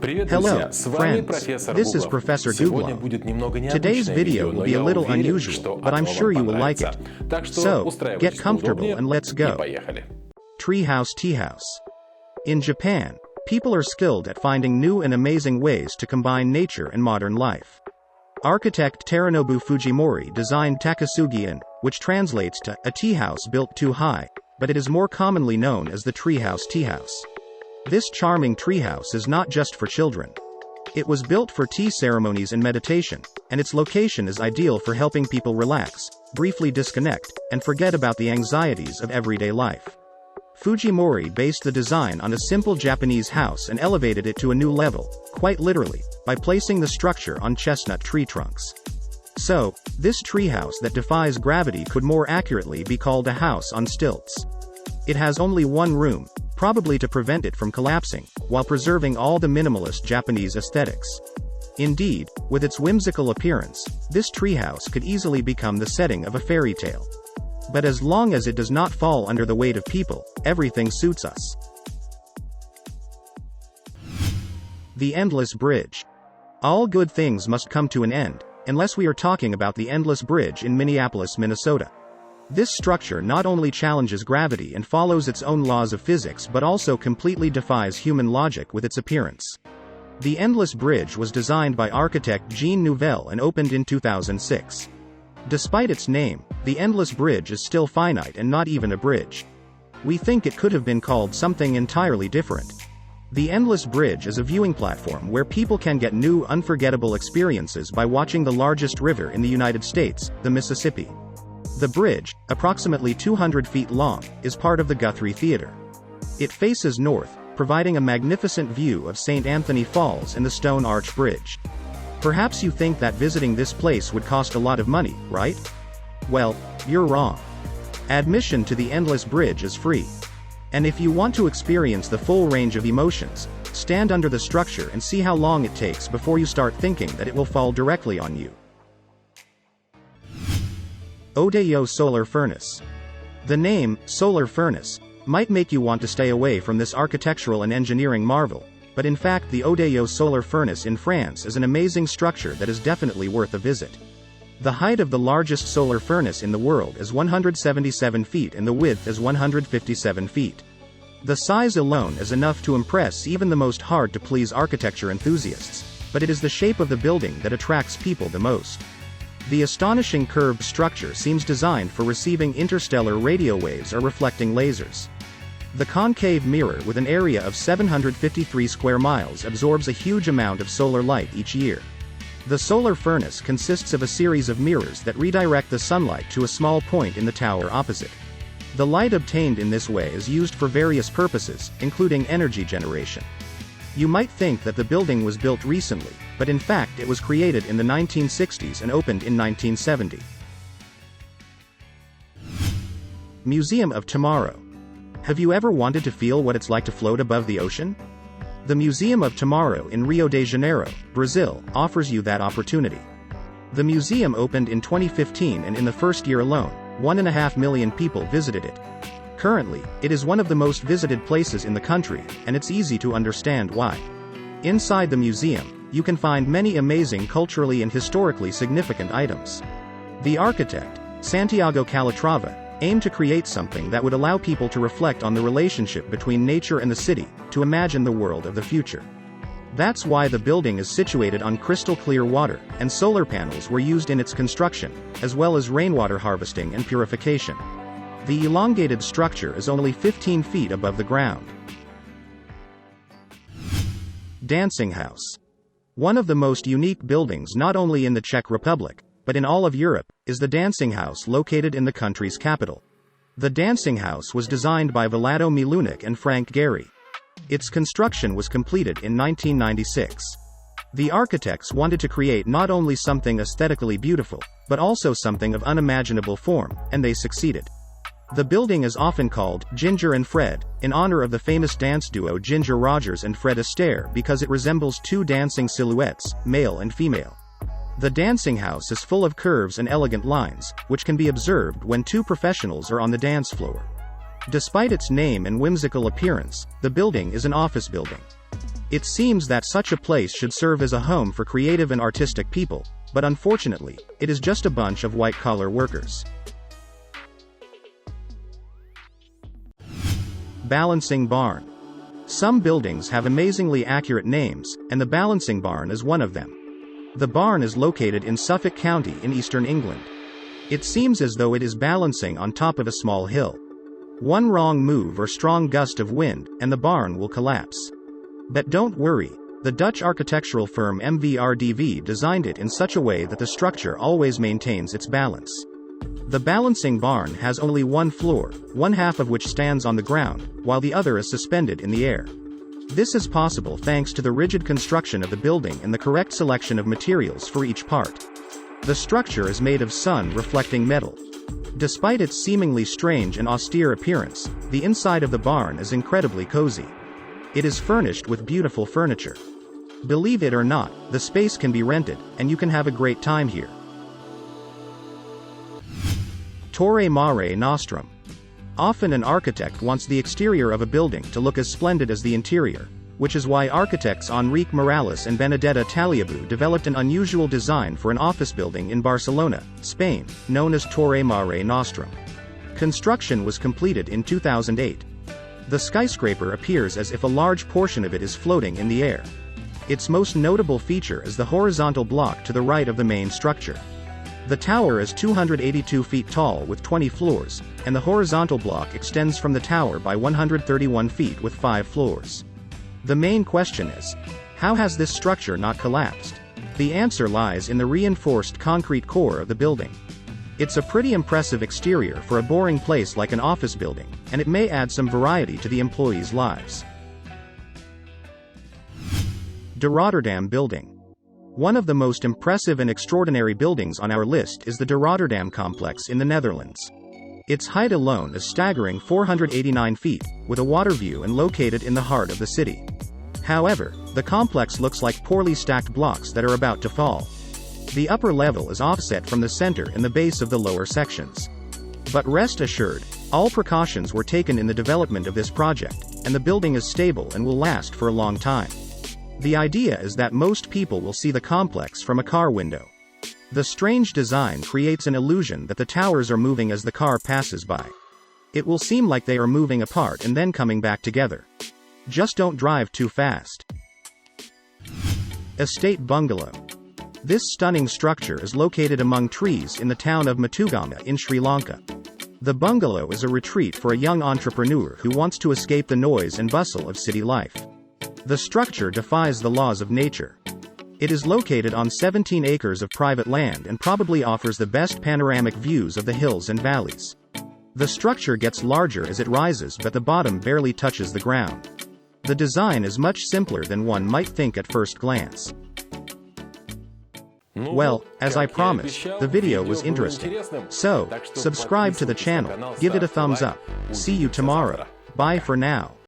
Привет, Hello, друзья! С вами friends. профессор This is Гуглов. Professor Сегодня Googlow. будет немного Today's необычное video видео, will но be a я little уверен, unusual, что but I'm оно sure вам you will like понравится. it. Так что So, устраивайтесь get comfortable поудобнее and let's и go. поехали. Treehouse Tea House. In Japan, people are skilled at finding new and amazing ways to combine nature and modern life. Architect Teranobu Fujimori designed Takasugi-in, which translates to a tea house built too high, but it is more commonly known as the Treehouse Tea House. This charming treehouse is not just for children. It was built for tea ceremonies and meditation, and its location is ideal for helping people relax, briefly disconnect, and forget about the anxieties of everyday life. Fujimori based the design on a simple Japanese house and elevated it to a new level, quite literally, by placing the structure on chestnut tree trunks. So, this treehouse that defies gravity could more accurately be called a house on stilts. It has only one room, probably to prevent it from collapsing, while preserving all the minimalist Japanese aesthetics. Indeed, with its whimsical appearance, this treehouse could easily become the setting of a fairy tale. But as long as it does not fall under the weight of people, everything suits us. The Endless Bridge. All good things must come to an end, unless we are talking about the Endless Bridge in Minneapolis, Minnesota. This structure not only challenges gravity and follows its own laws of physics but also completely defies human logic with its appearance. The Endless Bridge was designed by architect Jean Nouvel and opened in 2006. Despite its name, the Endless Bridge is still finite and not even a bridge. We think it could have been called something entirely different. The Endless Bridge is a viewing platform where people can get new unforgettable experiences by watching the largest river in the United States, the Mississippi. The bridge, approximately 200 feet long, is part of the Guthrie Theater. It faces north, providing a magnificent view of St. Anthony Falls and the Stone Arch Bridge. Perhaps you think that visiting this place would cost a lot of money, right? Well, you're wrong. Admission to the Endless Bridge is free. And if you want to experience the full range of emotions, stand under the structure and see how long it takes before you start thinking that it will fall directly on you. Odayo Solar Furnace. The name, solar furnace, might make you want to stay away from this architectural and engineering marvel, but in fact the Odayo Solar Furnace in France is an amazing structure that is definitely worth a visit. The height of the largest solar furnace in the world is 177 feet and the width is 157 feet. The size alone is enough to impress even the most hard-to-please architecture enthusiasts, but it is the shape of the building that attracts people the most. The astonishing curved structure seems designed for receiving interstellar radio waves or reflecting lasers. The concave mirror with an area of 753 square miles absorbs a huge amount of solar light each year. The solar furnace consists of a series of mirrors that redirect the sunlight to a small point in the tower opposite. The light obtained in this way is used for various purposes, including energy generation. You might think that the building was built recently, but in fact it was created in the 1960s and opened in 1970. Museum of Tomorrow. Have you ever wanted to feel what it's like to float above the ocean? The Museum of Tomorrow in Rio de Janeiro, Brazil, offers you that opportunity. The museum opened in 2015 and in the first year alone, 1.5 million people visited it. Currently, it is one of the most visited places in the country, and it's easy to understand why. Inside the museum, you can find many amazing culturally and historically significant items. The architect, Santiago Calatrava, aimed to create something that would allow people to reflect on the relationship between nature and the city, to imagine the world of the future. That's why the building is situated on crystal clear water, and solar panels were used in its construction, as well as rainwater harvesting and purification. The elongated structure is only 15 feet above the ground. Dancing House. One of the most unique buildings not only in the Czech Republic, but in all of Europe, is the Dancing House located in the country's capital. The Dancing House was designed by Vlado Milunik and Frank Gehry. Its construction was completed in 1996. The architects wanted to create not only something aesthetically beautiful, but also something of unimaginable form, and they succeeded. The building is often called Ginger and Fred, in honor of the famous dance duo Ginger Rogers and Fred Astaire because it resembles two dancing silhouettes, male and female. The dancing house is full of curves and elegant lines, which can be observed when two professionals are on the dance floor. Despite its name and whimsical appearance, the building is an office building. It seems that such a place should serve as a home for creative and artistic people, but unfortunately, it is just a bunch of white-collar workers. Balancing barn. Some buildings have amazingly accurate names, and the balancing barn is one of them. The barn is located in Suffolk County in eastern England. It seems as though it is balancing on top of a small hill. One wrong move or strong gust of wind, and the barn will collapse. But don't worry, the Dutch architectural firm MVRDV designed it in such a way that the structure always maintains its balance. The balancing barn has only one floor, one half of which stands on the ground, while the other is suspended in the air. This is possible thanks to the rigid construction of the building and the correct selection of materials for each part. The structure is made of sun-reflecting metal. Despite its seemingly strange and austere appearance, the inside of the barn is incredibly cozy. It is furnished with beautiful furniture. Believe it or not, the space can be rented, and you can have a great time here. Torre Mare Nostrum. Often an architect wants the exterior of a building to look as splendid as the interior, which is why architects Enrique Morales and Benedetta Taliabu developed an unusual design for an office building in Barcelona, Spain, known as Torre Mare Nostrum. Construction was completed in 2008. The skyscraper appears as if a large portion of it is floating in the air. Its most notable feature is the horizontal block to the right of the main structure. The tower is 282 feet tall with 20 floors, and the horizontal block extends from the tower by 131 feet with 5 floors. The main question is, how has this structure not collapsed? The answer lies in the reinforced concrete core of the building. It's a pretty impressive exterior for a boring place like an office building, and it may add some variety to the employees' lives. De Rotterdam Building. One of the most impressive and extraordinary buildings on our list is the De Rotterdam complex in the Netherlands. Its height alone is staggering 489 feet, with a water view and located in the heart of the city. However, the complex looks like poorly stacked blocks that are about to fall. The upper level is offset from the center in the base of the lower sections. But rest assured, all precautions were taken in the development of this project, and the building is stable and will last for a long time. The idea is that most people will see the complex from a car window. The strange design creates an illusion that the towers are moving as the car passes by. It will seem like they are moving apart and then coming back together. Just don't drive too fast. Estate Bungalow. This stunning structure is located among trees in the town of Matugama in Sri Lanka. The bungalow is a retreat for a young entrepreneur who wants to escape the noise and bustle of city life. The structure defies the laws of nature. It is located on 17 acres of private land and probably offers the best panoramic views of the hills and valleys. The structure gets larger as it rises, but the bottom barely touches the ground. The design is much simpler than one might think at first glance. Well, as I promised, the video was interesting. So, subscribe to the channel, give it a thumbs up. See you tomorrow. Bye for now.